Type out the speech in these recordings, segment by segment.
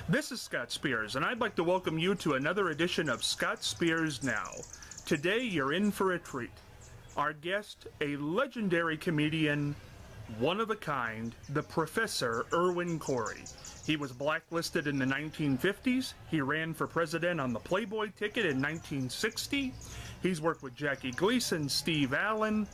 This is Scott Spears, and I'd like to welcome you to another edition of Scott Spears Now. Today, you're in for a treat. Our guest, a legendary comedian, one of a kind, the Professor Irwin Corey. He was blacklisted in the 1950s. He ran for president on the Playboy ticket in 1960. He's worked with Jackie Gleason, Steve Allen,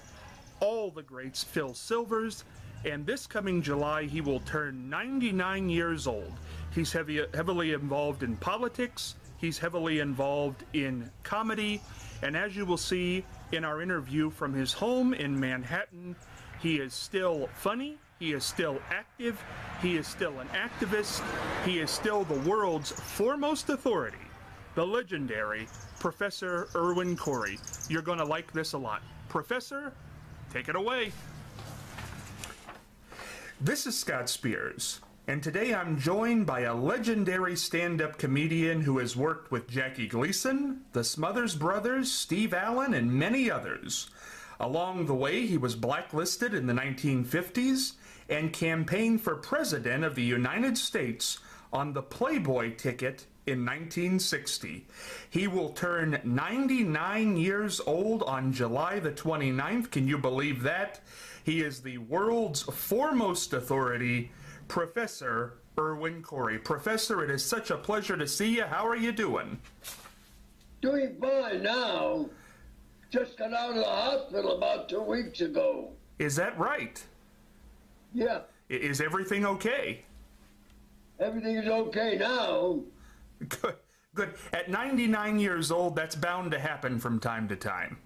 all the greats, Phil Silvers, and this coming July he will turn 99 years old. He's heavily involved in politics, he's heavily involved in comedy, and as you will see in our interview from his home in Manhattan, he is still funny, he is still active, he is still an activist, he is still the world's foremost authority, the legendary Professor Irwin Corey. You're going to like this a lot. Professor, take it away. This is Scott Spears, and today I'm joined by a legendary stand-up comedian who has worked with Jackie Gleason, the Smothers Brothers, Steve Allen, and many others. Along the way, he was blacklisted in the 1950s and campaigned for President of the United States on the Playboy ticket in 1960. He will turn 99 years old on July the 29th. Can you believe that? He is the world's foremost authority, Professor Irwin Corey. Professor, it is such a pleasure to see you. How are you doing? Doing fine now. Just got out of the hospital about 2 weeks ago. Is that right? Yeah. Is everything okay? Everything is okay now. Good. Good. At 99 years old, that's bound to happen from time to time.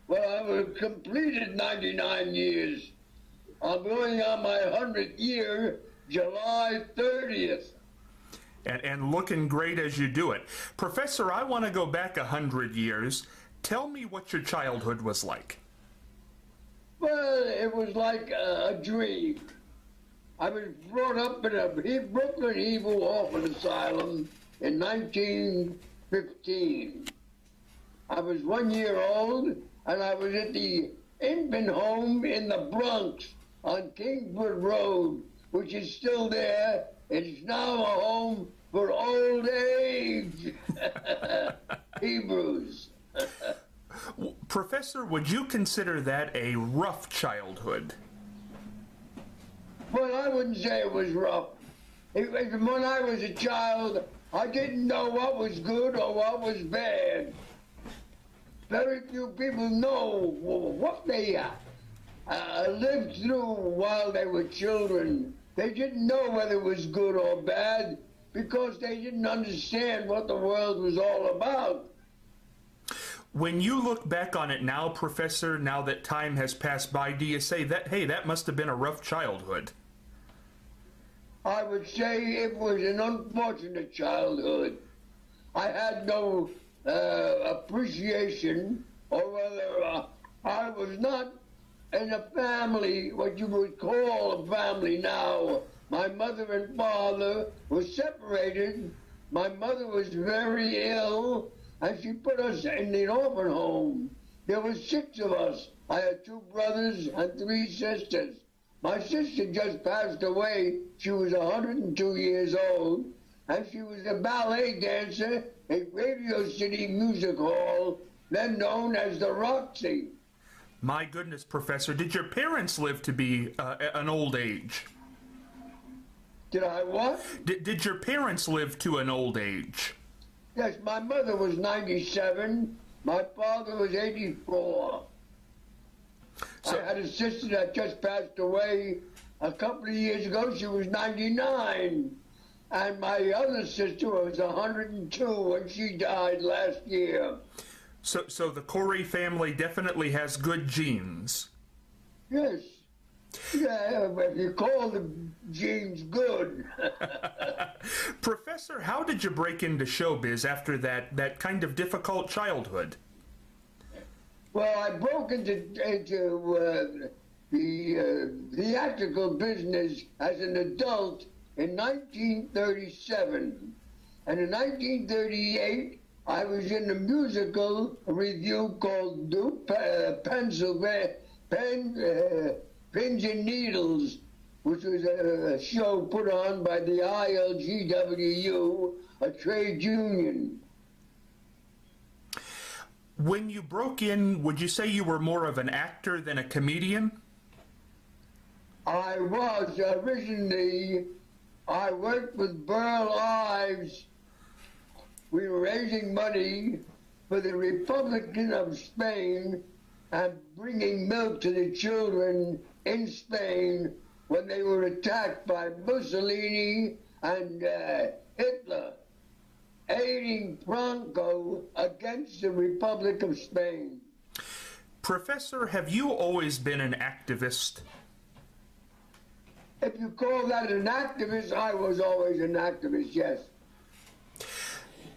Well, I have completed 99 years. I'm going on my 100th year, July 30th. And looking great as you do it. Professor, I want to go back 100 years. Tell me what your childhood was like. Well, it was like a dream. I was brought up in a Brooklyn Hebrew Orphan Asylum in 1915. I was 1 year old, and I was at the infant home in the Bronx on Kingswood Road, which is still there. It's now a home for old age Hebrews. Professor, would you consider that a rough childhood? Well, I wouldn't say it was rough. When I was a child, I didn't know what was good or what was bad. Very few people know what they lived through while they were children. They didn't know whether it was good or bad because they didn't understand what the world was all about. When you look back on it now, Professor, now that time has passed by, do you say that, hey, that must have been a rough childhood? I would say it was an unfortunate childhood. I had no appreciation, or whether I was not in a family, what you would call a family now. My mother and father were separated. My mother was very ill, and she put us in the orphan home. There were 6 of us. I had 2 brothers and 3 sisters. My sister just passed away. She was 102 years old, and she was a ballet dancer at Radio City Music Hall, then known as the Roxy. My goodness, Professor, did your parents live to be an old age? Did I what? Did your parents live to an old age? Yes, my mother was 97. My father was 84. So, I had a sister that just passed away a couple of years ago. She was 99. And my other sister was 102 when she died last year. So the Corey family definitely has good genes. Yes. Yeah, if you call the genes good. Professor, how did you break into showbiz after that kind of difficult childhood? Well, I broke into the theatrical business as an adult in 1937. And in 1938, I was in a musical review called Pennsylvania, Pins and Needles, which was a show put on by the ILGWU, a trade union. When you broke in, would you say you were more of an actor than a comedian? I was originally, I worked with Burl Ives. We were raising money for the Republic of Spain and bringing milk to the children in Spain when they were attacked by Mussolini and Hitler, aiding Franco against the Republic of Spain. Professor, have you always been an activist? If you call that an activist, I was always an activist, yes.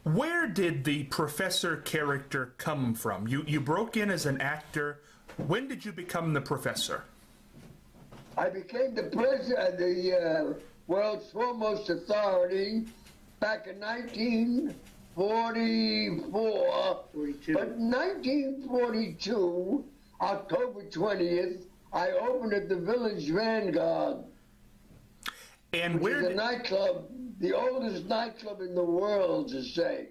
Where did the professor character come from? You broke in as an actor. When did you become the professor? I became the president of the world's foremost authority back in 1944. 42. But in 1942, October 20th, I opened at the Village Vanguard. And which is a nightclub, the oldest nightclub in the world, to say.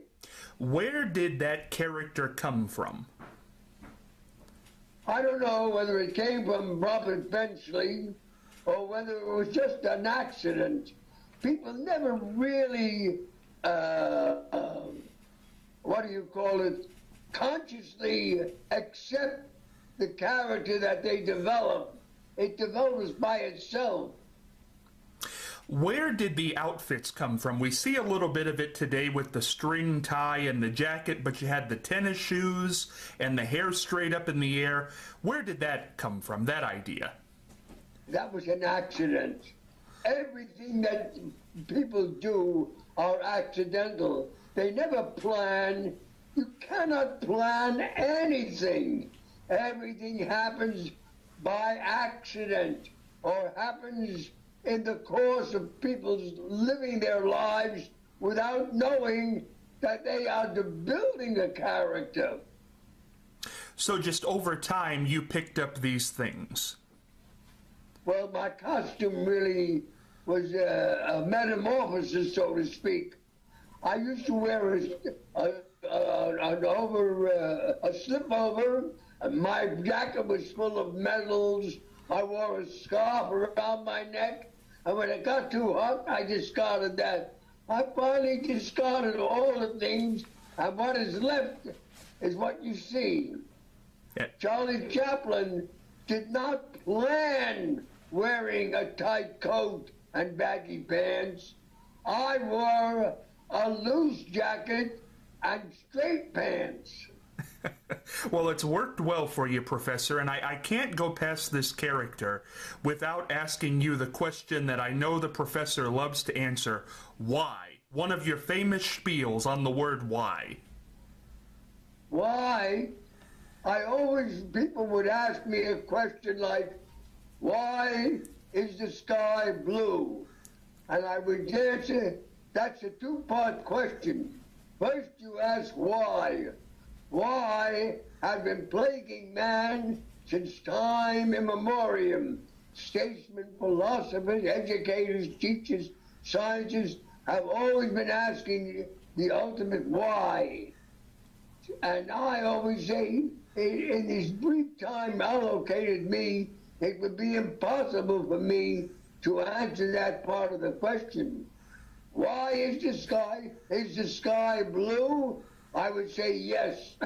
Where did that character come from? I don't know whether it came from Robert Benchley or whether it was just an accident. People never really, consciously accept the character that they develop. It develops by itself. Where did the outfits come from? We see a little bit of it today with the string tie and the jacket, but you had the tennis shoes and the hair straight up in the air. Where did that come from, that idea? That was an accident. Everything that people do are accidental. They never plan. You cannot plan anything. Everything happens by accident or happens in the course of people's living their lives without knowing that they are building a character. So just over time, you picked up these things? Well, my costume really was a metamorphosis, so to speak. I used to wear a slip over. My jacket was full of medals. I wore a scarf around my neck. And when it got too hot, I discarded that. I finally discarded all the things, and what is left is what you see. Yeah. Charlie Chaplin did not plan wearing a tight coat and baggy pants. I wore a loose jacket and straight pants. Well, it's worked well for you, Professor, and I can't go past this character without asking you the question that I know the Professor loves to answer. Why? One of your famous spiels on the word why. Why? People would ask me a question like, why is the sky blue? And I would answer, that's a two-part question. First you ask why. Why have been plaguing man since time immemorial. Statesmen, philosophers, educators, teachers, scientists have always been asking the ultimate why. And I always say, in this brief time allocated me, it would be impossible for me to answer that part of the question. Why is the sky blue? I would say yes.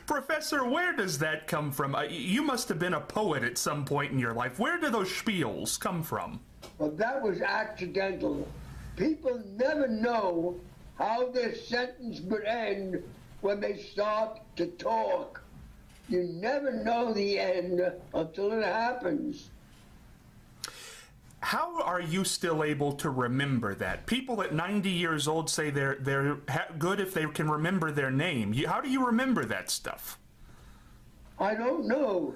Professor, where does that come from? You must have been a poet at some point in your life. Where do those spiels come from? Well, that was accidental. People never know how their sentence would end when they start to talk. You never know the end until it happens. How are you still able to remember that? People at 90 years old say they're good if they can remember their name. How do you remember that stuff? I don't know,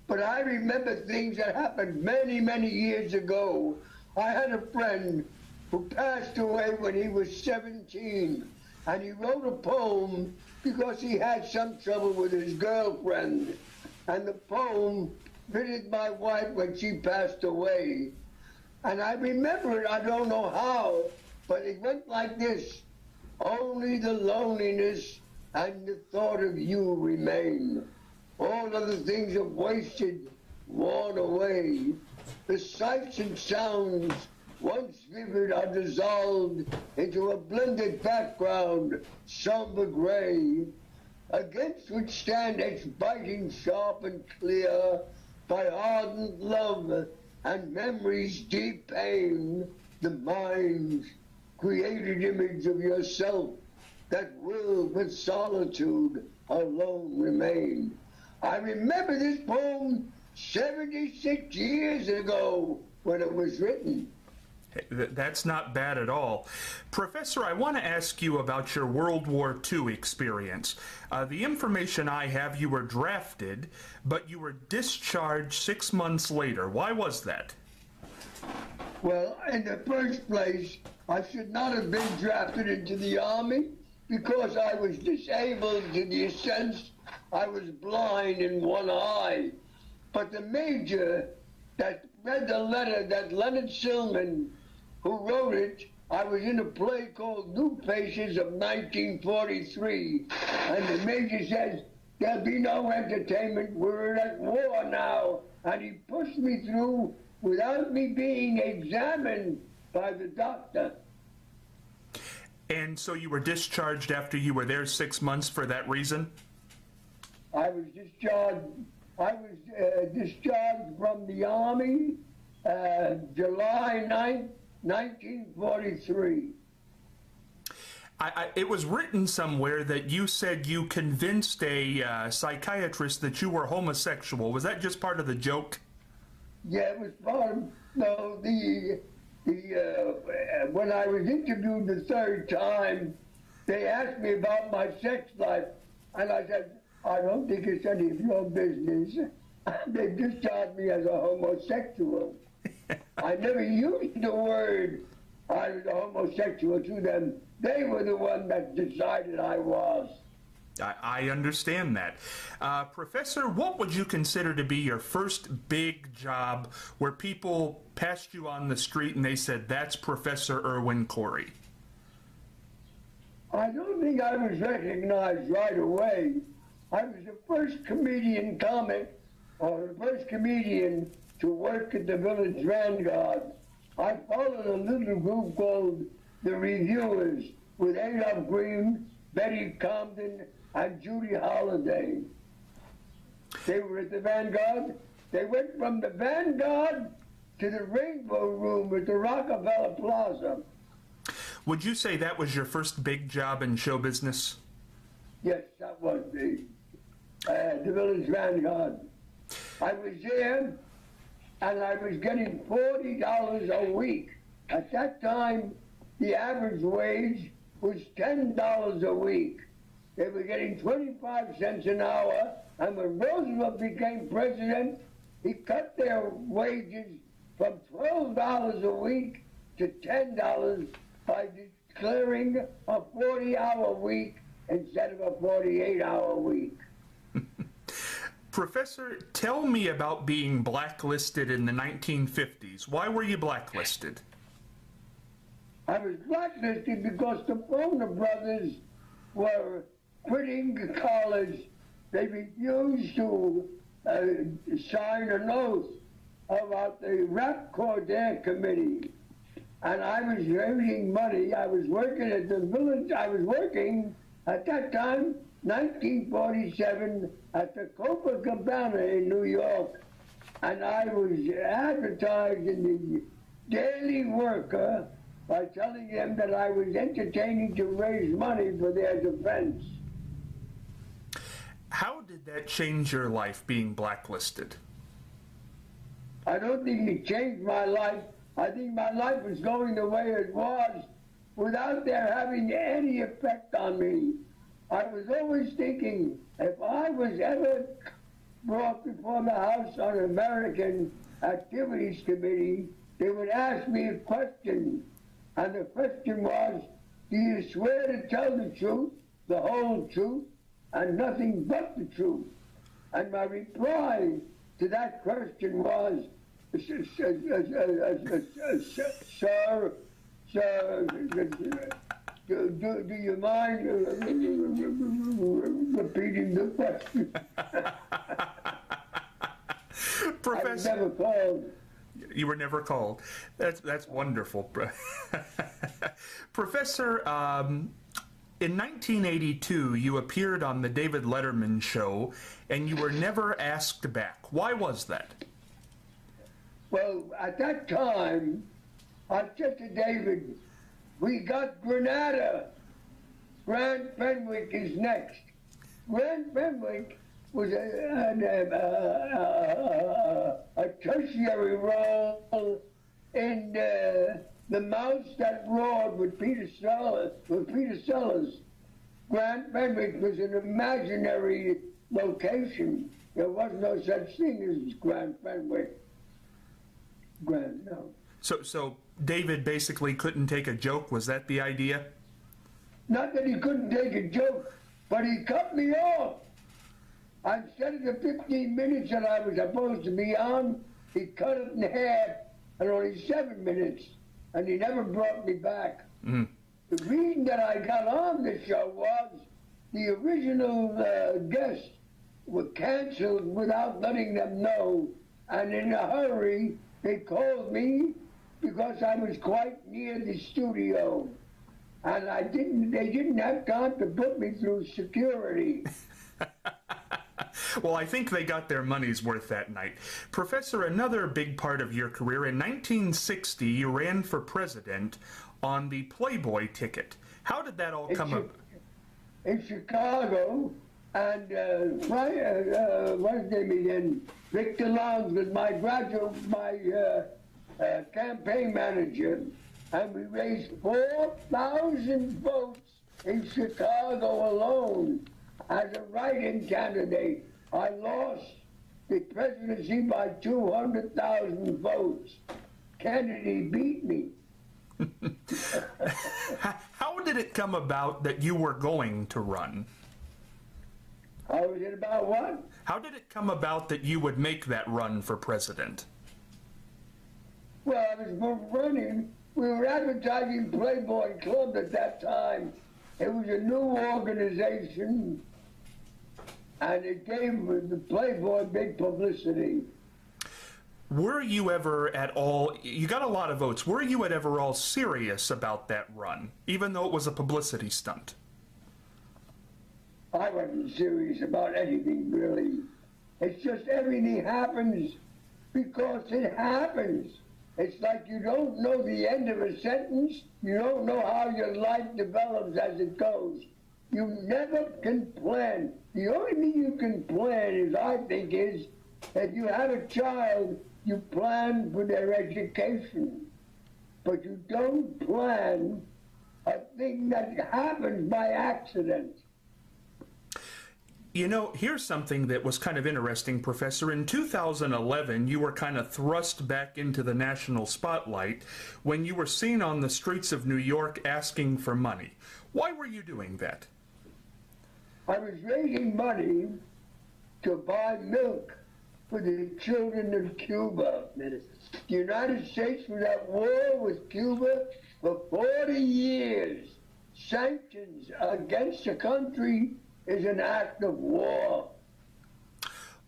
but I remember things that happened many, many years ago. I had a friend who passed away when he was 17, and he wrote a poem because he had some trouble with his girlfriend. And the poem visited my wife when she passed away. And I remember it, I don't know how, but it went like this. Only the loneliness and the thought of you remain. All other things have wasted, worn away. The sights and sounds, once vivid, are dissolved into a blended background, somber gray, against which stand its biting sharp and clear by ardent love and memory's deep pain, the mind's created image of yourself that will with solitude alone remain. I remember this poem 76 years ago when it was written. That's not bad at all. Professor, I want to ask you about your World War II experience. The information I have, you were drafted, but you were discharged 6 months later. Why was that? Well, in the first place, I should not have been drafted into the Army because I was disabled to the sense I was blind in one eye. But the major that read the letter that Leonard Silman, who wrote it, I was in a play called New Faces of 1943, and the major says, there'll be no entertainment, we're at war now, and he pushed me through without me being examined by the doctor. And so you were discharged after you were there 6 months for that reason? I was discharged from the Army July 9th, 1943. It was written somewhere that you said you convinced a psychiatrist that you were homosexual. Was that just part of the joke? Yeah, it was part of, no, when I was interviewed the third time, they asked me about my sex life, and I said, I don't think it's any of your business. They discharged me as a homosexual. I never used the word I was a homosexual to them. They were the one that decided I was. I understand that. Professor, what would you consider to be your first big job where people passed you on the street and they said, that's Professor Irwin Corey? I don't think I was recognized right away. I was the first comedian comic, or the first comedian to work at the Village Vanguard. I followed a little group called the Reviewers with Adolph Green, Betty Comden, and Judy Holliday. They were at the Vanguard. They went from the Vanguard to the Rainbow Room at the Rockefeller Plaza. Would you say that was your first big job in show business? Yes, that was the Village Vanguard. I was there, and I was getting $40 a week. At that time, the average wage was $10 a week. They were getting 25 cents an hour, and when Roosevelt became president, he cut their wages from $12 a week to $10 by declaring a 40-hour week instead of a 48-hour week. Professor, tell me about being blacklisted in the 1950s. Why were you blacklisted? I was blacklisted because the Foner brothers were quitting college. They refused to sign an oath about the Rap Cordair Committee. And I was raising money. I was working at the village. I was working at that time, 1947, at the Copacabana in New York. And I was advertised in the Daily Worker by telling them that I was entertaining to raise money for their defense. How did that change your life, being blacklisted? I don't think it changed my life. I think my life was going the way it was without there having any effect on me. I was always thinking, if I was ever brought before the House Un-American Activities Committee, they would ask me a question. And the question was, do you swear to tell the truth, the whole truth, and nothing but the truth? And my reply to that question was, sir, do you mind repeating the question? Professor, I was never called. you were never called. That's wonderful. Professor, in 1982, you appeared on the David Letterman show, and you were never asked back. Why was that? Well, at that time, I said to David, we got Grenada. Grand Fenwick is next. Grand Fenwick was a tertiary role in The Mouse That Roared with Peter Sellers. Grand Fenwick was an imaginary location. There was no such thing as Grand Fenwick. No. So David basically couldn't take a joke. Was that the idea? Not that he couldn't take a joke, but he cut me off. Instead of the 15 minutes that I was supposed to be on, he cut it in half and only 7 minutes, and he never brought me back. Mm. The reason that I got on the show was the original guests were canceled without letting them know, and in a hurry, they called me because I was quite near the studio, and they didn't have time to put me through security. Well, I think they got their money's worth that night. Professor, another big part of your career, in 1960, you ran for president on the Playboy ticket. How did that all come up? In Chicago, and what's his name again? Victor Lowndes was my campaign manager, and we raised 4,000 votes in Chicago alone as a write-in candidate. I lost the presidency by 200,000 votes. Kennedy beat me. How did it come about that you were going to run? How was it about what? How did it come about that you would make that run for president? Well, I was running. We were advertising Playboy Club at that time. It was a new organization, and it gave the Playboy big publicity. Were you ever at all, you got a lot of votes, were you at ever all serious about that run, even though it was a publicity stunt? I wasn't serious about anything, really. It's just everything happens because it happens. It's like you don't know the end of a sentence. You don't know how your life develops as it goes. You never can plan. The only thing you can plan is, I think, is if you have a child, you plan for their education. But you don't plan a thing that happens by accident. You know, here's something that was kind of interesting, Professor. In 2011, you were kind of thrust back into the national spotlight when you were seen on the streets of New York asking for money. Why were you doing that? I was raising money to buy milk for the children of Cuba. The United States was at war with Cuba for 40 years. Sanctions against a country is an act of war.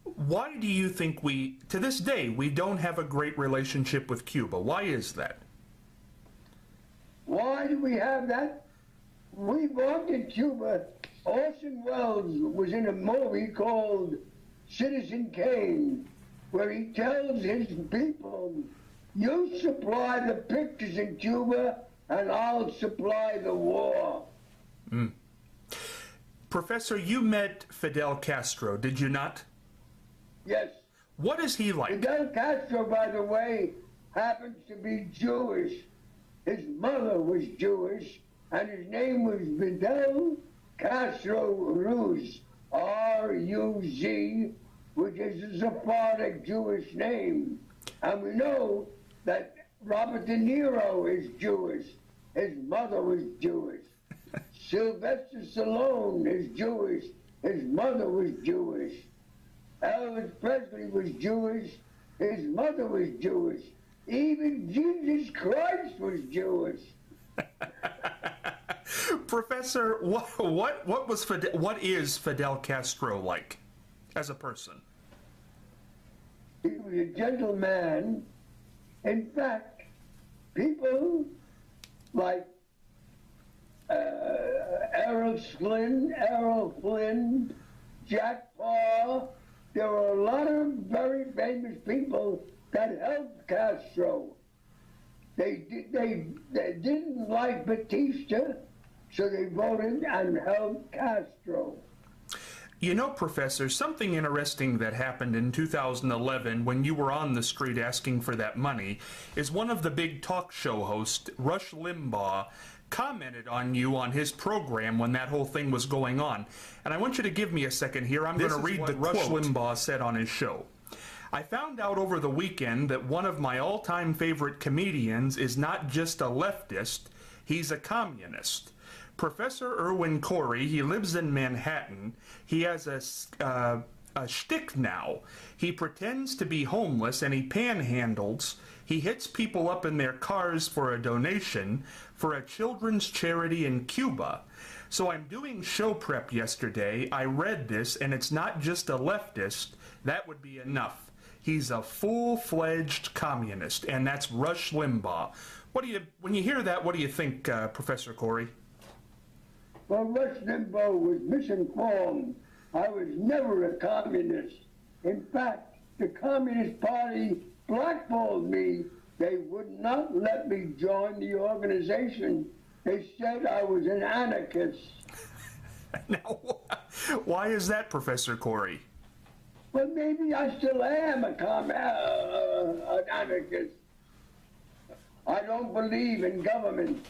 Why do you think to this day, we don't have a great relationship with Cuba? Why is that? Why do we have that? We wanted Cuba. Orson Welles was in a movie called Citizen Kane, where he tells his people, you supply the pictures in Cuba and I'll supply the war. Mm. Professor, you met Fidel Castro, did you not? Yes. What is he like? Fidel Castro, by the way, happens to be Jewish. His mother was Jewish, and his name was Fidel Castro Ruz, R-U-Z, which is a Sephardic Jewish name. And we know that Robert De Niro is Jewish. His mother was Jewish. Sylvester Stallone is Jewish. His mother was Jewish. Elvis Presley was Jewish. His mother was Jewish. Even Jesus Christ was Jewish. Professor, what is Fidel Castro like as a person? He was a gentleman. In fact, people like Errol Flynn, Jack Paul, there were a lot of very famous people that helped Castro. They didn't like Batista, so they voted and helped Castro. You know, Professor, something interesting that happened in 2011 when you were on the street asking for that money is one of the big talk show hosts, Rush Limbaugh, commented on you on his program when that whole thing was going on. And I want you to give me a second here. I'm going to read the Rush Limbaugh said on his show. I found out over the weekend that one of my all-time favorite comedians is not just a leftist, he's a communist. Professor Irwin Corey, he lives in Manhattan. He has a shtick now. He pretends to be homeless and he panhandles. He hits people up in their cars for a donation for a children's charity in Cuba. So I'm doing show prep yesterday. I read this, and it's not just a leftist. That would be enough. He's a full-fledged communist, and that's Rush Limbaugh. When you hear that, what do you think, Professor Corey? Well, Rush Limbaugh was misinformed. I was never a communist. In fact, the Communist Party blackballed me. They would not let me join the organization. They said I was an anarchist. Now, why is that, Professor Corey? Well, maybe I still am an anarchist. I don't believe in government.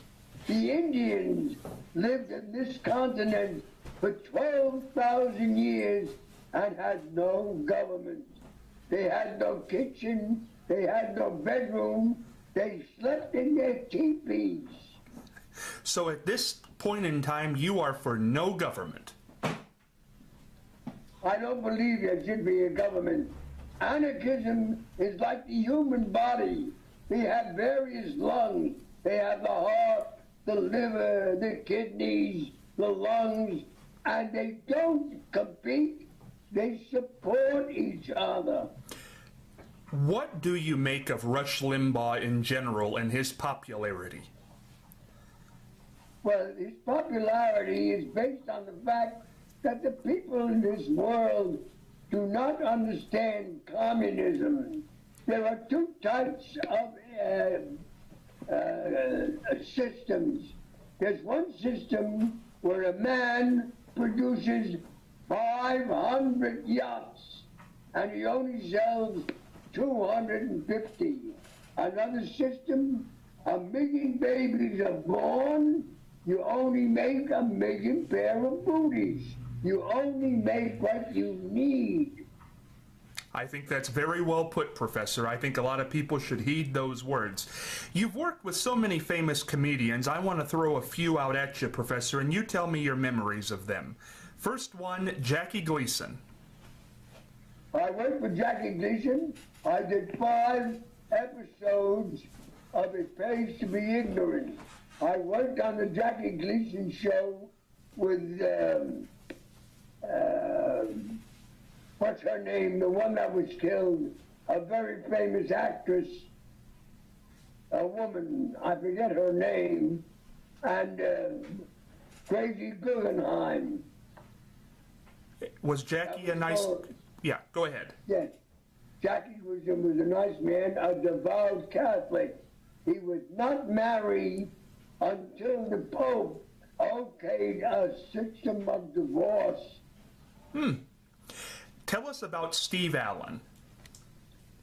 The Indians lived in this continent for 12,000 years and had no government. They had no kitchen, they had no bedroom, they slept in their teepees. So at this point in time, you are for no government. I don't believe there should be a government. Anarchism is like the human body. They have various lungs. They have the heart, the liver, the kidneys, the lungs, and they don't compete. They support each other. What do you make of Rush Limbaugh in general and his popularity? Well, his popularity is based on the fact that the people in this world do not understand communism. There are two types of systems. There's one system where a man produces 500 yachts and he only sells 250. Another system, 1,000,000 babies are born, you only make 1,000,000 pair of booties. You only make what you need. I think that's very well put, Professor. I think a lot of people should heed those words. You've worked with so many famous comedians. I want to throw a few out at you, Professor, and you tell me your memories of them. First one, Jackie Gleason. I worked with Jackie Gleason. I did 5 episodes of It Pays to Be Ignorant. I worked on the Jackie Gleason show with, what's her name, the one that was killed, a very famous actress, a woman, I forget her name, and Crazy Guggenheim. Was Jackie a nice... Yeah, go ahead. Yes. Jackie was a nice man, a devout Catholic. He would not marry until the Pope okayed a system of divorce. Tell us about Steve Allen.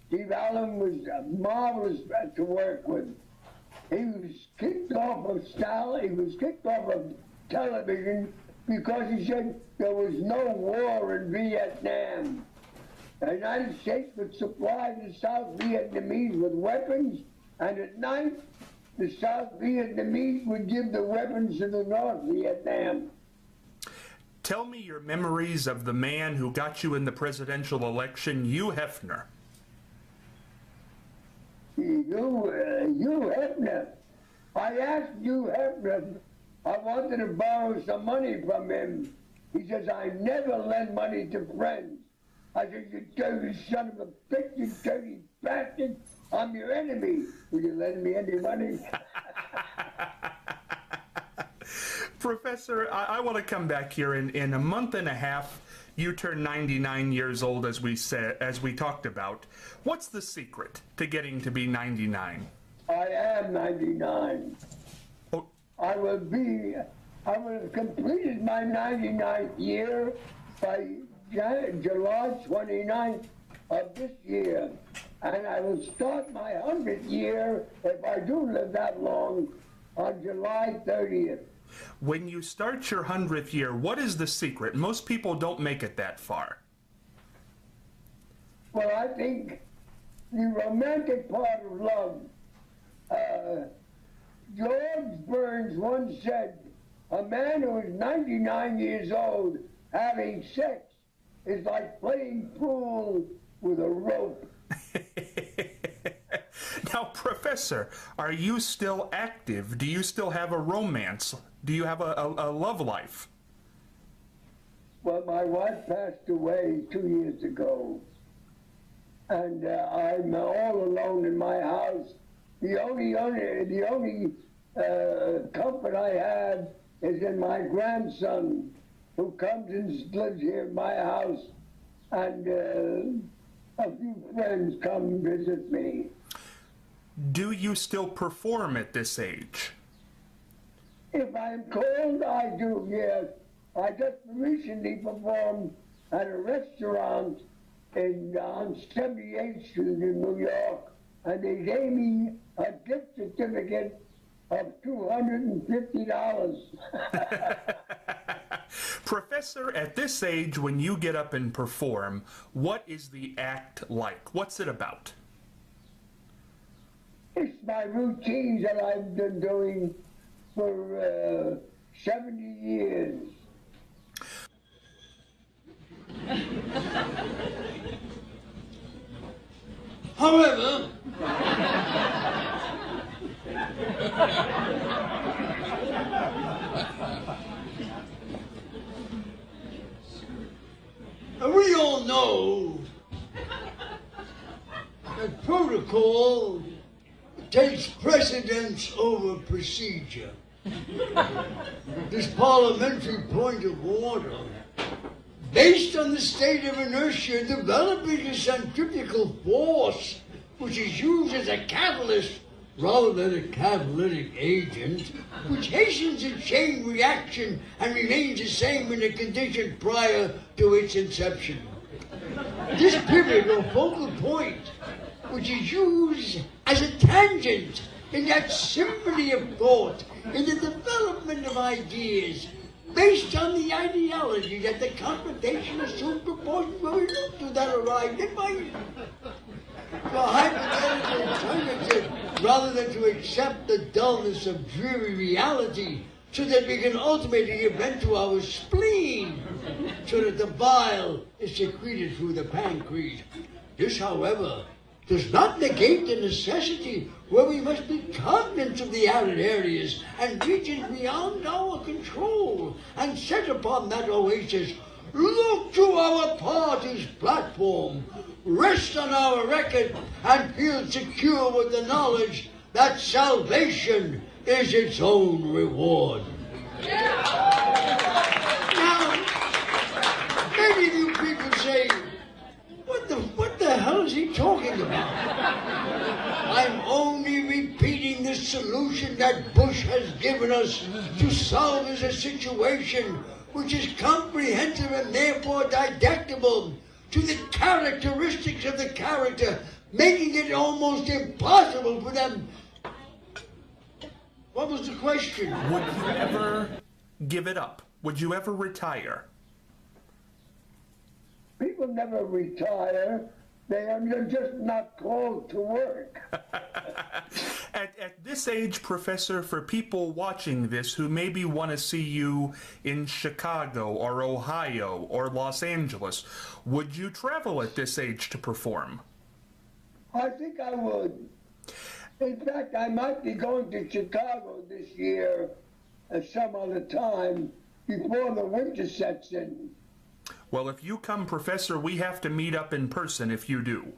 Steve Allen was marvelous to work with. He was kicked off of television because he said there was no war in Vietnam. The United States would supply the South Vietnamese with weapons, and at night, the South Vietnamese would give the weapons to the North Vietnam. Tell me your memories of the man who got you in the presidential election, Hugh Hefner. Hugh Hefner. I asked Hugh Hefner, I wanted to borrow some money from him. He says, I never lend money to friends. I said, you dirty son of a bitch, you dirty bastard. I'm your enemy. Will you lend me any money? Professor, I want to come back here. In a month and a half, you turn 99 years old, as we talked about. What's the secret to getting to be 99? I am 99. Oh. I will have completed my 99th year by July 29th of this year. And I will start my 100th year, if I do live that long, on July 30th. When you start your 100th year, what is the secret? Most people don't make it that far. Well, I think the romantic part of love. George Burns once said, a man who is 99 years old having sex is like playing pool with a rope. Now, Professor, are you still active? Do you still have a romance? Do you have a love life? Well, my wife passed away 2 years ago, and I'm all alone in my house. The only comfort I have is in my grandson, who comes and lives here in my house, and a few friends come visit me. Do you still perform at this age? If I'm called, I do, yes. I just recently performed at a restaurant on 78th Street in New York, and they gave me a gift certificate of $250. Professor, at this age, when you get up and perform, what is the act like? What's it about? It's my routines that I've been doing for 70 years. However, we all know that protocol takes precedence over procedure. This parliamentary point of order, based on the state of inertia developing a centrifugal force, which is used as a catalyst rather than a catalytic agent, which hastens a chain reaction and remains the same in the condition prior to its inception. This pivot or focal point, which is used as a tangent in that symphony of thought, in the development of ideas, based on the ideology that the computation assumed proportions where we look to that arrived at by a hypothetical alternative, rather than to accept the dullness of dreary reality, so that we can ultimately give vent to our spleen, so that the bile is secreted through the pancreas. This, however, does not negate the necessity where we must be cognizant of the arid areas and regions beyond our control, and set upon that oasis, look to our party's platform, rest on our record, and feel secure with the knowledge that salvation is its own reward. Now, many of you people say, what the hell is he talking about? I'm only repeating the solution that Bush has given us to solve a situation which is comprehensive and therefore didactable to the characteristics of the character, making it almost impossible for them. What was the question? Would you ever give it up? Would you ever retire? People never retire. They are just not called to work. At this this age, Professor, for people watching this who maybe want to see you in Chicago or Ohio or Los Angeles, would you travel at this age to perform? I think I would. In fact, I might be going to Chicago this year at some other time before the winter sets in. Well, if you come, Professor, we have to meet up in person if you do.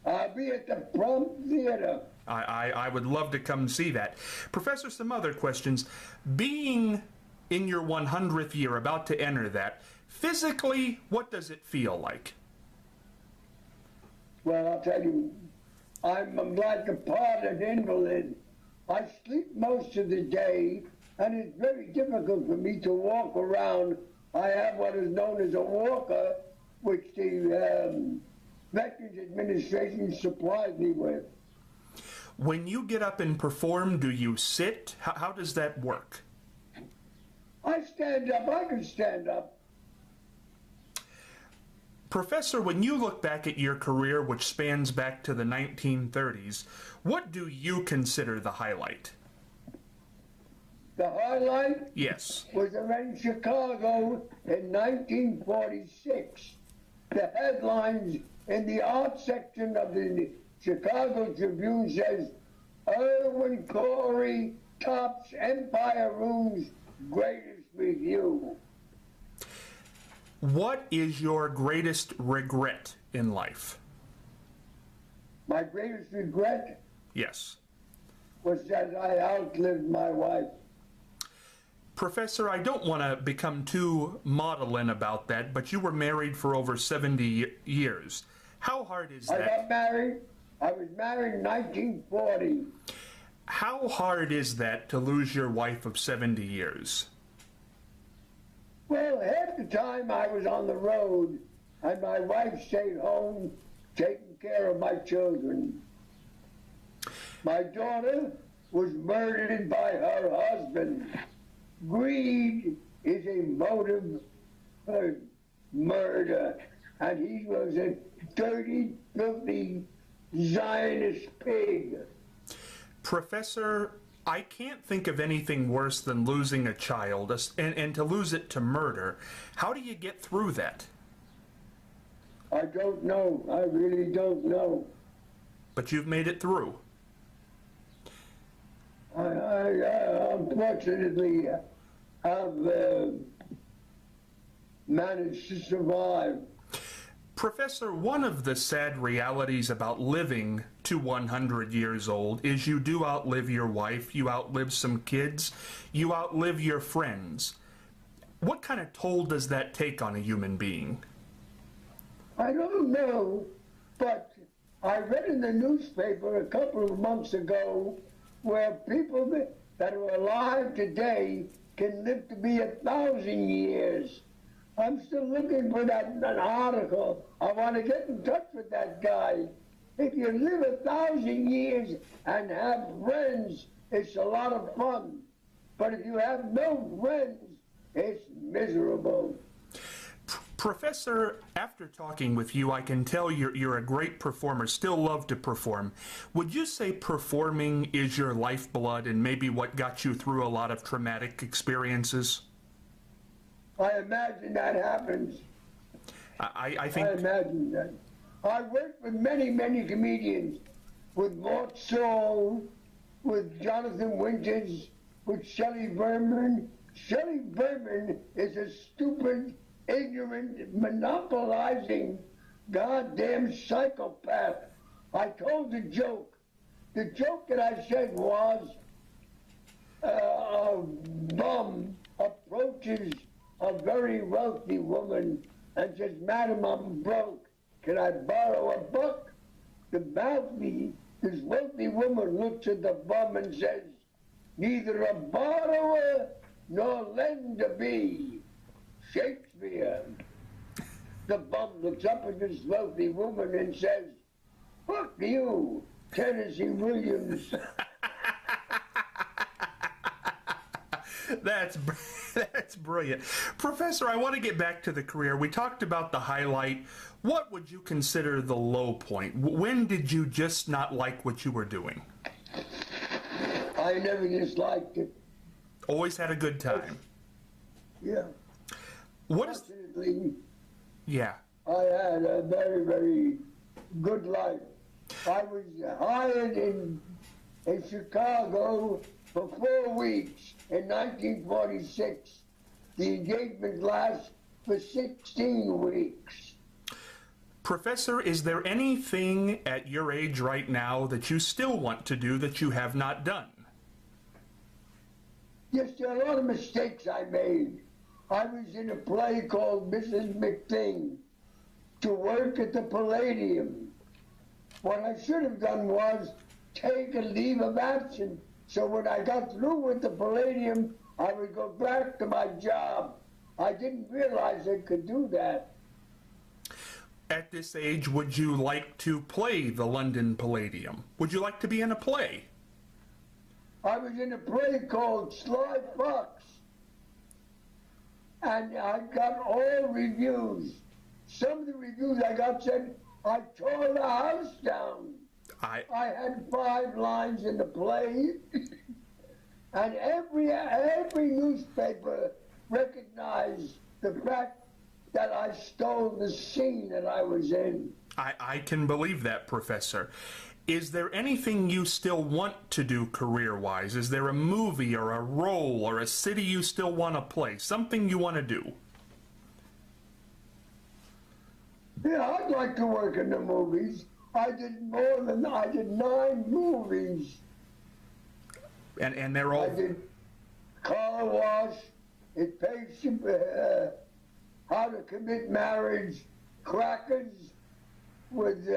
I'll be at the Plum Theater. I would love to come see that. Professor, some other questions. Being in your 100th year, about to enter that, physically, what does it feel like? Well, I'll tell you, I'm like a part of an invalid. I sleep most of the day, and it's very difficult for me to walk around. I have what is known as a walker, which the Veterans Administration supplies me with. When you get up and perform, do you sit? How does that work? I stand up. I can stand up. Professor, when you look back at your career, which spans back to the 1930s, what do you consider the highlight? The highlight? Yes. Was in Chicago in 1946. The headlines in the art section of the Chicago Tribune says, Irwin Corey tops Empire Room's greatest review. What is your greatest regret in life? My greatest regret? Yes. Was that I outlived my wife. Professor, I don't want to become too maudlin about that, but you were married for over 70 years. How hard is that? I got married. I was married in 1940. How hard is that to lose your wife of 70 years? Well, half the time I was on the road, and my wife stayed home taking care of my children. My daughter was murdered by her husband. Greed is a motive for murder, and he was a dirty, filthy Zionist pig. Professor, I can't think of anything worse than losing a child, and to lose it to murder. How do you get through that? I don't know. I really don't know. But you've made it through. I unfortunately have managed to survive. Professor, one of the sad realities about living to 100 years old is you do outlive your wife, you outlive some kids, you outlive your friends. What kind of toll does that take on a human being? I don't know, but I read in the newspaper a couple of months ago where people that are alive today can live to be 1,000 years. I'm still looking for an article. I want to get in touch with that guy. If you live 1,000 years and have friends, it's a lot of fun. But if you have no friends, it's miserable. Professor, after talking with you, I can tell you're a great performer, still love to perform. Would you say performing is your lifeblood and maybe what got you through a lot of traumatic experiences? I imagine that happens. I think... I imagine that. I worked with many, many comedians, with Mort Saul, with Jonathan Winters, with Shelley Berman. Shelley Berman is a stupid, ignorant, monopolizing, goddamn psychopath. I told the joke. The joke that I said was, a bum approaches a very wealthy woman and says, Madam, I'm broke. Can I borrow a buck? This wealthy woman looks at the bum and says, neither a borrower nor lender be. Shakespeare. The bum looks up at this wealthy woman and says, fuck you, Tennessee Williams. That's brilliant. Professor, I want to get back to the career. We talked about the highlight. What would you consider the low point? When did you just not like what you were doing? I never disliked it. Always had a good time. Yeah. What is... Fortunately, Yeah. I had a very, very good life. I was hired in Chicago for 4 weeks in 1946. The engagement lasts for 16 weeks. Professor, is there anything at your age right now that you still want to do that you have not done? Yes, there are a lot of mistakes I made. I was in a play called Mrs. McThing to work at the Palladium. What I should have done was take a leave of absence, so when I got through with the Palladium, I would go back to my job. I didn't realize I could do that. At this age, would you like to play the London Palladium? Would you like to be in a play? I was in a play called Sly Fox, and I got all reviews. Some of the reviews I got said I tore the house down. I had 5 lines in the play, and every newspaper recognized the fact that I stole the scene that I was in. I can believe that, Professor. Is there anything you still want to do career-wise? Is there a movie or a role or a city you still want to play? Something you want to do? Yeah, I'd like to work in the movies. I did 9 movies. And they're all... I did Car Wash, It Pays You, How to Commit Marriage, Crackers, with,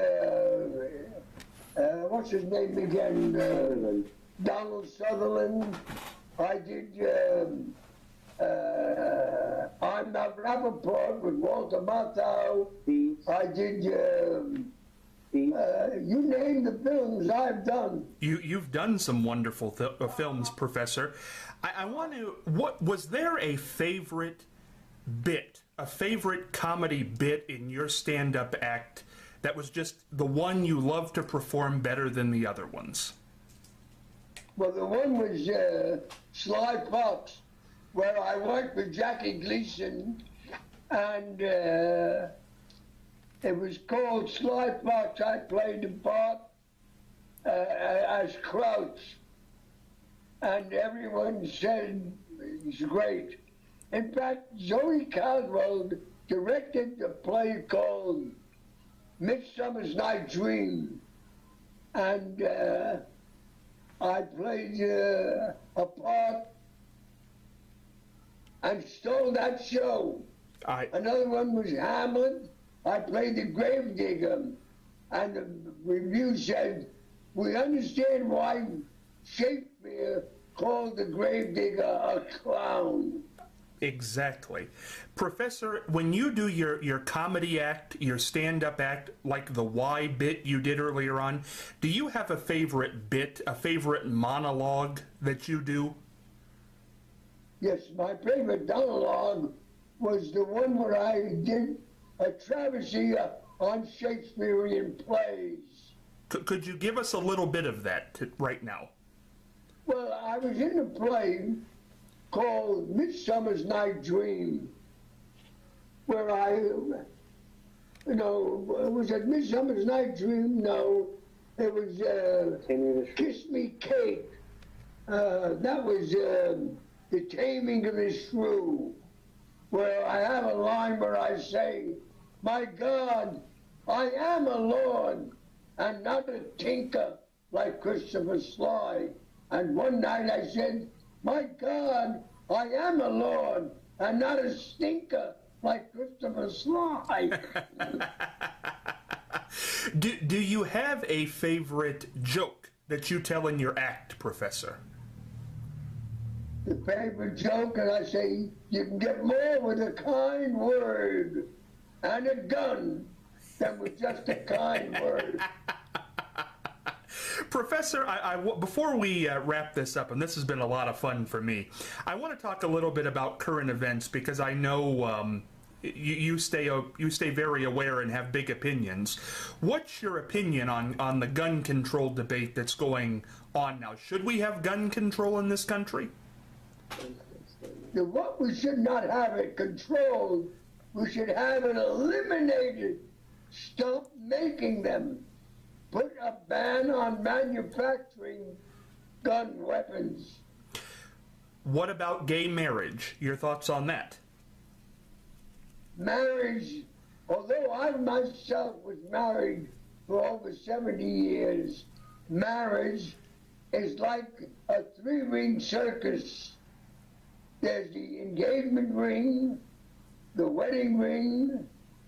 what's his name again? Donald Sutherland. I did I'm Not Rappaport with Walter Matthau. I did, you name the films I've done. You've done some wonderful films, Professor. I want to... Was there a favorite bit, a favorite comedy bit in your stand-up act that was just the one you loved to perform better than the other ones? Well, the one was Sly Fox, where I worked with Jackie Gleason, and it was called Sly Fox. I played the part as Crouch, and everyone said it's great. In fact, Zoe Caldwell directed a play called Midsummer's Night Dream, and I played a part and stole that show. Another one was Hamlet. I played the gravedigger, and the review said, we understand why Shakespeare called the gravedigger a clown. Exactly. Professor, when you do your comedy act, your stand-up act, like the why bit you did earlier on, do you have a favorite bit, a favorite monologue that you do? Yes, my favorite monologue was the one where I did a travesty on Shakespearean plays. Could you give us a little bit of that right now? Well, I was in a play called Midsummer's Night Dream, where was it Midsummer's Night Dream? No, it was Kiss Me Kate. That was The Taming of the Shrew, where I have a line where I say, my God, I am a lord, and not a tinker like Christopher Sly. And one night I said, my God, I am a lord, and not a stinker like Christopher Sly. Do you have a favorite joke that you tell in your act, Professor? The favorite joke, and I say, you can get more with a kind word and a gun than with just a kind word. Professor, before we wrap this up, and this has been a lot of fun for me, I want to talk a little bit about current events, because I know you stay very aware and have big opinions. What's your opinion on the gun control debate that's going on now? Should we have gun control in this country? What we should not have it controlled, we should have it eliminated. Stop making them. Put a ban on manufacturing gun weapons. What about gay marriage? Your thoughts on that? Marriage, although I myself was married for over 70 years, marriage is like a three-ring circus. There's the engagement ring, the wedding ring,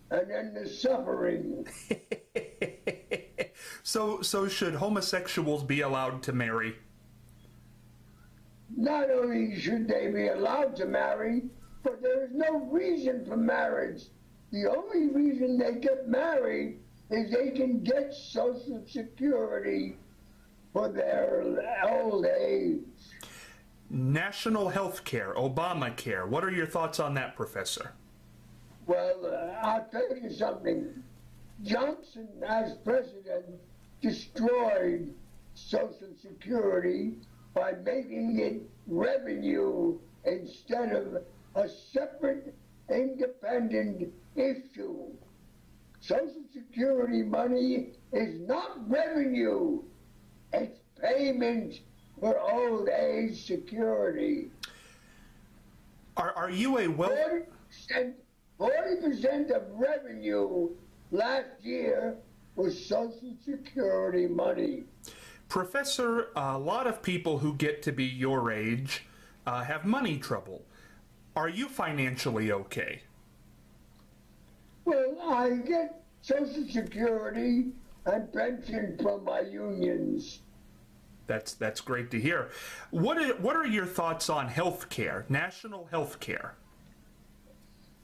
and then the suffering. So should homosexuals be allowed to marry? Not only should they be allowed to marry, but there is no reason for marriage. The only reason they get married is they can get Social Security for their old age. National health care, Obamacare. What are your thoughts on that, Professor? Well, I'll tell you something. Johnson, as president, destroyed Social Security by making it revenue instead of a separate, independent issue. Social Security money is not revenue. It's payment for old age security. Are you a 40% of revenue last year was Social Security money. Professor, a lot of people who get to be your age have money trouble. Are you financially okay? Well, I get Social Security and pension from my unions. That's great to hear. What are your thoughts on health care, national health care?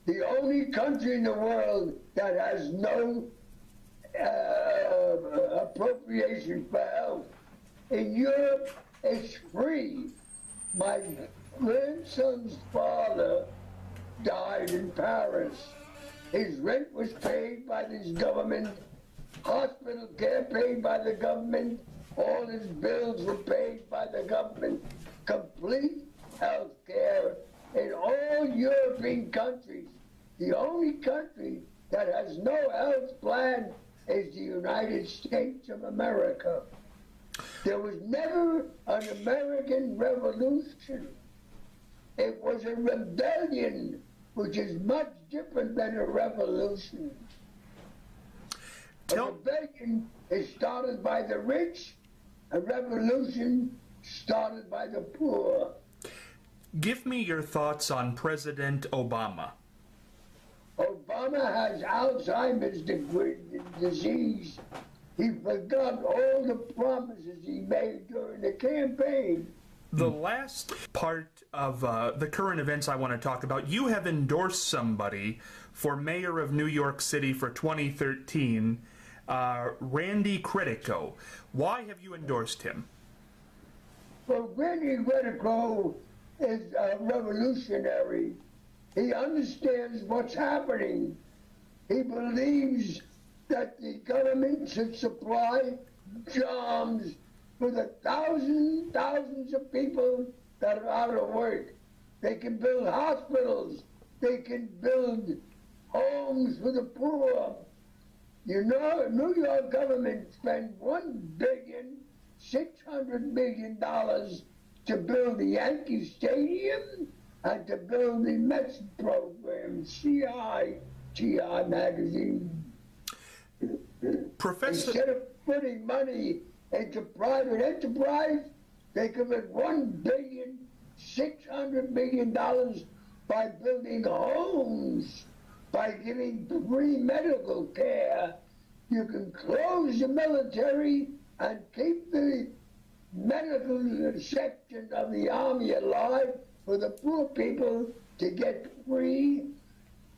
The only country in the world that has no appropriation for health. In Europe, it's free. My grandson's father died in Paris. His rent was paid by this government, hospital care paid by the government, all his bills were paid by the government. Complete health care in all European countries. The only country that has no health plan is the United States of America. There was never an American Revolution. It was a rebellion, which is much different than a revolution. A rebellion is started by the rich, a revolution started by the poor. Give me your thoughts on President Obama. Obama has Alzheimer's disease. He forgot all the promises he made during the campaign. The last part of the current events I want to talk about, you have endorsed somebody for mayor of New York City for 2013, Randy Critico. Why have you endorsed him? Well, Randy Critico is a revolutionary. He understands what's happening. He believes that the government should supply jobs for the thousands of people that are out of work. They can build hospitals. They can build homes for the poor. You know, New York government spent $1.6 billion to build the Yankee Stadium and to build the Mets program, TI magazine. Professor, instead of putting money into private enterprise, they could put $1.6 billion by building homes, by giving free medical care. You can close the military and keep the medical section of the army alive for the poor people to get free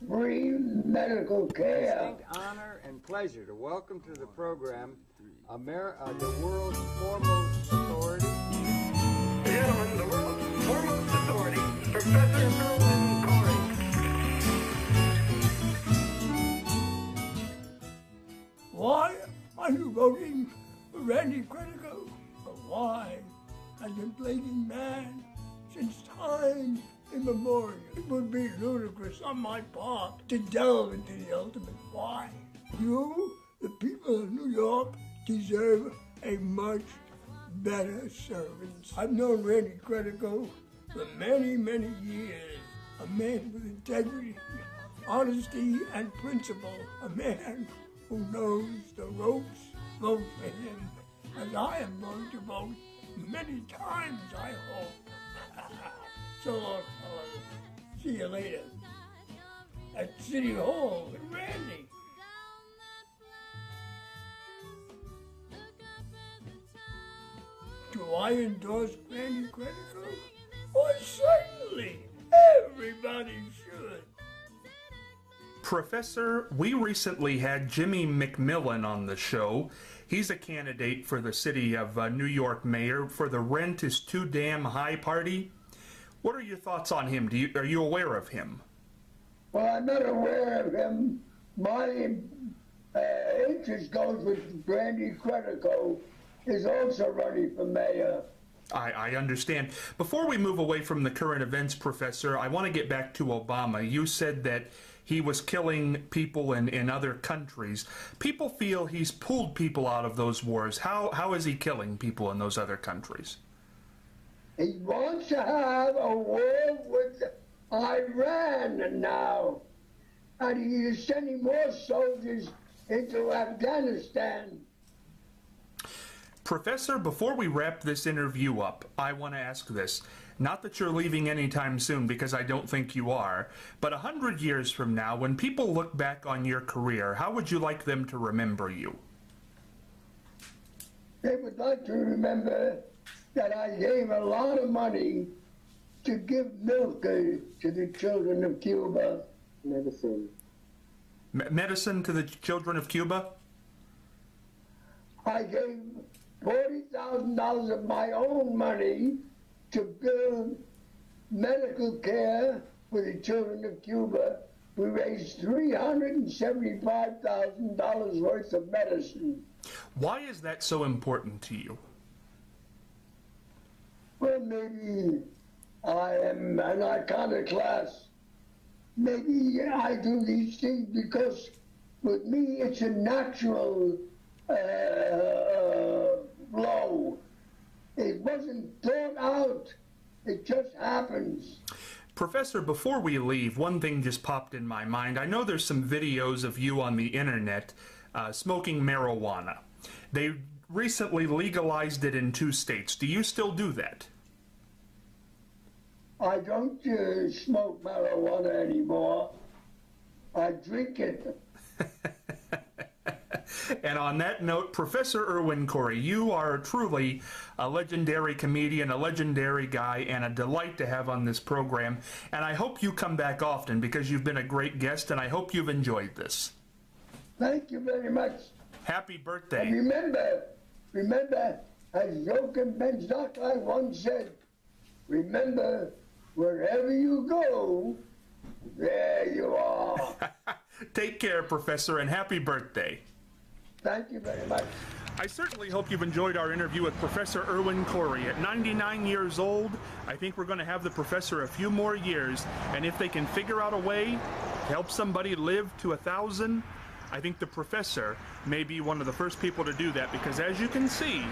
medical care. Distinct honor and pleasure to welcome to the program the world's foremost authority. Gentlemen, the world's foremost authority, Professor Irwin. Are you voting for Randy Credico? But why? I've been plaguing man since time immemorial. It would be ludicrous on my part to delve into the ultimate why. You, the people of New York, deserve a much better service. I've known Randy Credico for many, many years. A man with integrity, honesty, and principle. A man who knows the ropes. Vote for him, as I am going to vote many times, I hope. So long, fellas. See you later. At City Hall with Randy. Do I endorse Randy Credico? Why, certainly. Everybody should. Professor, we recently had Jimmy McMillan on the show. He's a candidate for the city of New York mayor for the Rent is Too Damn High party. What are your thoughts on him? Are you aware of him? Well, I'm not aware of him. My interest goes with Randy Credico, is also running for mayor. I understand. Before we move away from the current events, Professor, I want to get back to Obama. You said that he was killing people in other countries. People feel he's pulled people out of those wars. How is he killing people in those other countries? He wants to have a war with Iran now. And he is sending more soldiers into Afghanistan. Professor, before we wrap this interview up, I want to ask this. Not that you're leaving anytime soon, because I don't think you are, but 100 years from now, when people look back on your career, how would you like them to remember you? They would like to remember that I gave a lot of money to give milk to the children of Cuba. Medicine. Medicine to the children of Cuba? I gave $40,000 of my own money to build medical care for the children of Cuba. We raised $375,000 worth of medicine. Why is that so important to you? Well, maybe I am an iconoclast. Maybe I do these things because with me it's a natural flow. It wasn't thought out. It just happens. Professor, before we leave, one thing just popped in my mind. I know there's some videos of you on the internet smoking marijuana. They recently legalized it in 2 states. Do you still do that? I don't smoke marijuana anymore. I drink it. And on that note, Professor Irwin Corey, you are truly a legendary comedian, a legendary guy, and a delight to have on this program. And I hope you come back often because you've been a great guest, and I hope you've enjoyed this. Thank you very much. Happy birthday. And remember, as Joachim Ben Zakkai once said, remember, wherever you go, there you are. Take care, Professor, and happy birthday. Thank you very much. I certainly hope you've enjoyed our interview with Professor Irwin Corey. At 99 years old, I think we're going to have the professor a few more years, and if they can figure out a way to help somebody live to 1,000, I think the professor may be one of the first people to do that, because as you can see,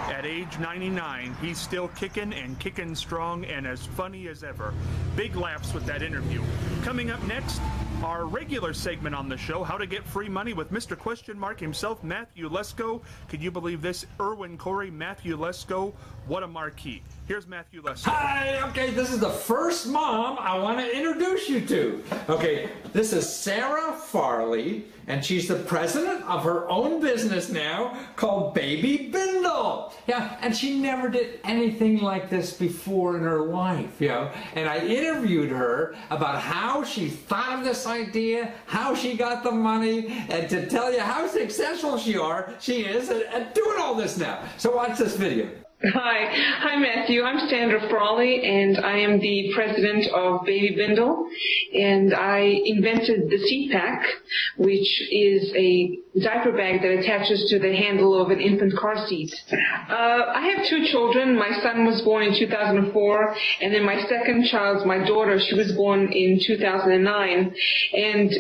at age 99, he's still kicking and kicking strong and as funny as ever. Big laughs with that interview. Coming up next, our regular segment on the show, How to Get Free Money with Mr. Question Mark himself, Matthew Lesko. Could you believe this? Irwin Corey, Matthew Lesko. What a marquee. Here's Matthew Lesko. Hi, okay, this is the first mom I want to introduce you to. Okay, this is Sarah Farley, and she's the president of her own business now called Baby Bindle. Yeah, and she never did anything like this before in her life, you know. And I interviewed her about how she thought of this idea, how she got the money, and to tell you how successful she is at doing all this now. So watch this video. Hi, Matthew. I'm Sandra Frawley, and I am the president of Baby Bindle, and I invented the seat pack, which is a diaper bag that attaches to the handle of an infant car seat. I have two children. My son was born in 2004, and then my second child, my daughter, she was born in 2009, and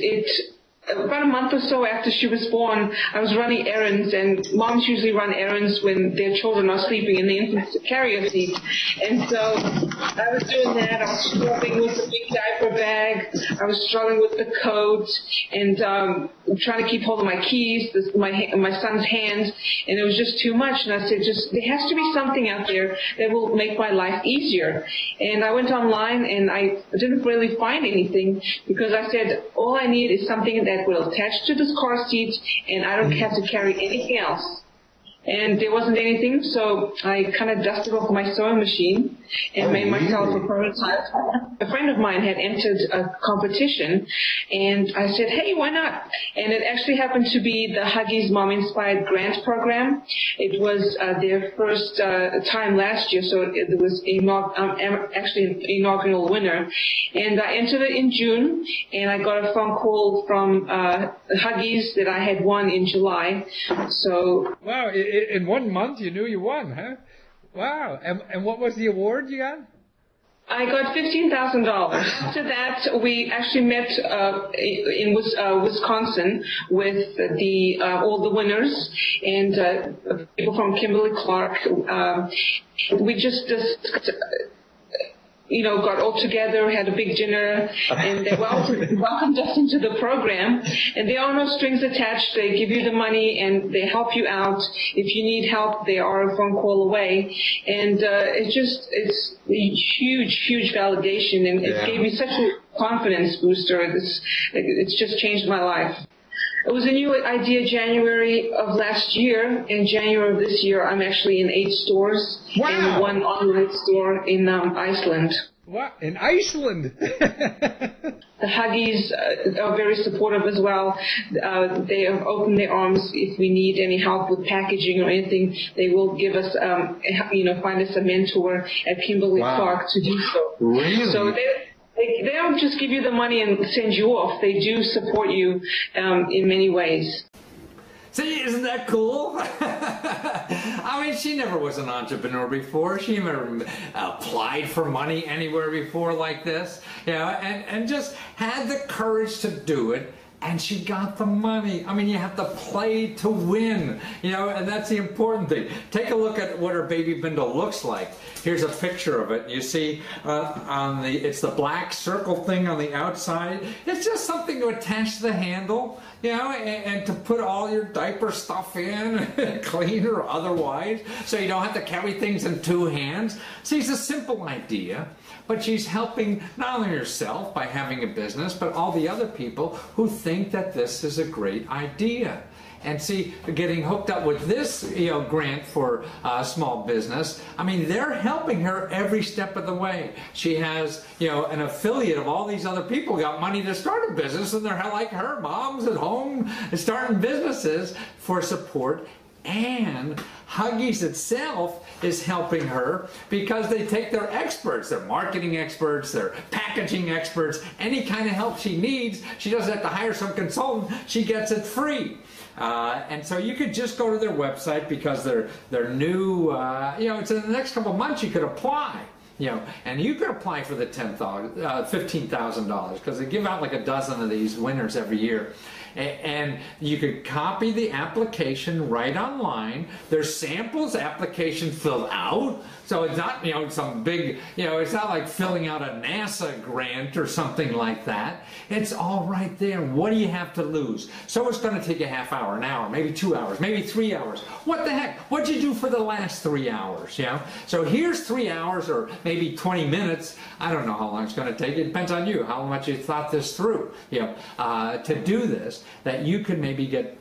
about a month or so after she was born, I was running errands, and moms usually run errands when their children are sleeping in the infant carrier seat. And so I was doing that. I was struggling with the big diaper bag. I was struggling with the coat, and trying to keep hold of my keys, my son's hands, and it was just too much. And I said, there has to be something out there that will make my life easier. And I went online, and I didn't really find anything, because I said, all I need is something that will attach to this car seat, and I don't have to carry anything else. And there wasn't anything, so I kind of dusted off my sewing machine and made myself a prototype. A friend of mine had entered a competition, and I said, hey, why not? And it actually happened to be the Huggies Mom Inspired Grant Program. It was their first time last year, so it was actually an inaugural winner. And I entered it in June, and I got a phone call from Huggies that I had won in July. So wow, in 1 month you knew you won, huh? Wow. And what was the award you got? I got $15,000. After that, we actually met in Wisconsin with all the winners and people from Kimberly-Clark. We just got all together, had a big dinner, and they welcomed us into the program. And there are no strings attached. They give you the money, and they help you out. If you need help, they are a phone call away. And it's a huge validation, and it gave me such a confidence booster. It's just changed my life. It was a new idea January of last year. In January of this year, I'm actually in 8 stores and 1 online store in Iceland. What? In Iceland? The Huggies are very supportive as well. They have opened their arms. If we need any help with packaging or anything, they will give us, find us a mentor at Kimberly-Clark to do so. Really? So they don't just give you the money and send you off. They do support you in many ways. See, isn't that cool? I mean, she never was an entrepreneur before. She never applied for money anywhere before like this, and just had the courage to do it. And she got the money. I mean, you have to play to win, and that's the important thing. Take a look at what her baby bindle looks like. Here's a picture of it. You see, it's the black circle thing on the outside. It's just something to attach to the handle, and to put all your diaper stuff in, clean or otherwise, so you don't have to carry things in 2 hands. See, it's a simple idea. But she's helping not only herself by having a business, but all the other people who think that this is a great idea. And see, getting hooked up with this, grant for small business, I mean, they're helping her every step of the way. She has, an affiliate of all these other people who got money to start a business, and they're like her, moms at home starting businesses for support. And Huggies itself is helping her because they take their experts, their marketing experts, their packaging experts, any kind of help she needs. She doesn't have to hire some consultant. She gets it free. And so you could just go to their website because they're new, it's in the next couple of months you could apply. And you could apply for the $15,000 because they give out like a dozen of these winners every year. And you could copy the application right online. There's samples application filled out. So it's not, some big, it's not like filling out a NASA grant or something like that. It's all right there. What do you have to lose? So it's going to take you a half hour, an hour, maybe 2 hours, maybe 3 hours. What the heck? What'd you do for the last 3 hours? So here's 3 hours or maybe 20 minutes. I don't know how long it's going to take. It depends on you, how much you thought this through, to do this, that you could maybe get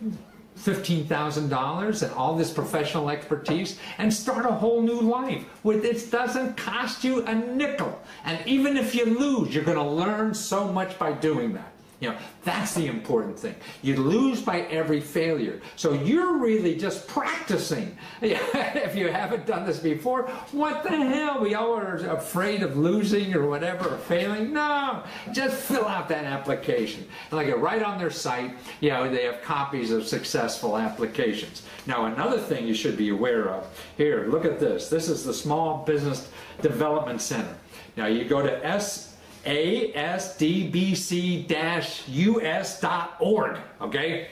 $15,000 and all this professional expertise and start a whole new life. It doesn't cost you a nickel. And even if you lose, you're going to learn so much by doing that. You know, that's the important thing. You lose by every failure. So you're really just practicing. If you haven't done this before, what the hell? We all are afraid of losing or whatever, or failing. No, just fill out that application. And like right on their site, you know, they have copies of successful applications. Now, another thing you should be aware of, here, look at this. This is the Small Business Development Center. Now, you go to asdbc-us.org, okay?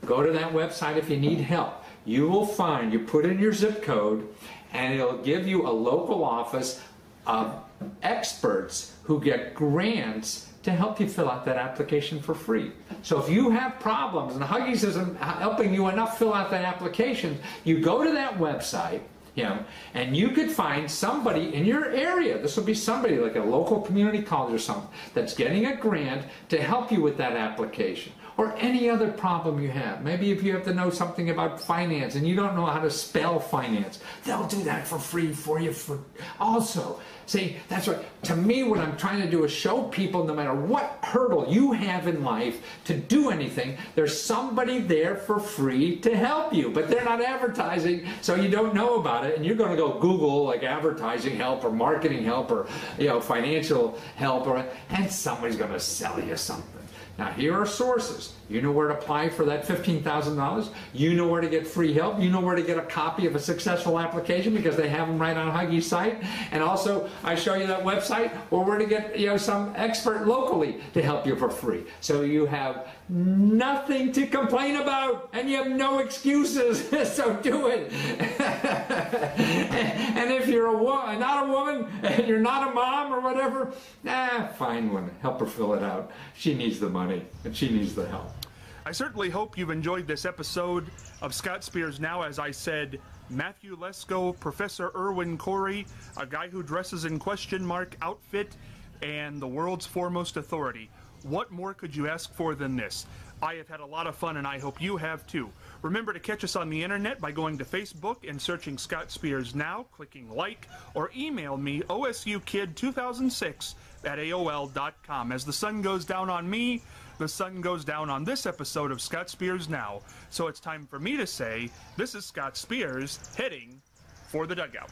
Go to that website if you need help. You will find, you put in your zip code, and it'll give you a local office of experts who get grants to help you fill out that application for free. So if you have problems and Huggies isn't helping you enough fill out that application, you go to that website, you know, and you could find somebody in your area. This will be somebody like a local community college or something that's getting a grant to help you with that application. Or any other problem you have. Maybe if you have to know something about finance and you don't know how to spell finance, they'll do that for free for you also. See, that's right. To me, what I'm trying to do is show people, no matter what hurdle you have in life to do anything, there's somebody there for free to help you. But they're not advertising, so you don't know about it. And you're going to go Google like advertising help or marketing help or, you know, financial help, and somebody's going to sell you something. Now, here are sources. You know where to apply for that $15,000. You know where to get free help. You know where to get a copy of a successful application because they have them right on Huggy's site. And also, I show you that website or where to get, you know, some expert locally to help you for free. So you have nothing to complain about and you have no excuses. So do it. And if you're not a woman and you're not a mom or whatever, find one. Help her fill it out. She needs the money and she needs the help. I certainly hope you've enjoyed this episode of Scott Spears Now. As I said, Matthew Lesko, Professor Irwin Corey, a guy who dresses in question mark outfit, and the world's foremost authority. What more could you ask for than this? I have had a lot of fun, and I hope you have too. Remember to catch us on the internet by going to Facebook and searching Scott Spears Now, clicking like, or email me, osukid2006@aol.com. As the sun goes down on me, the sun goes down on this episode of Scott Spears Now. So it's time for me to say, this is Scott Spears heading for the dugout.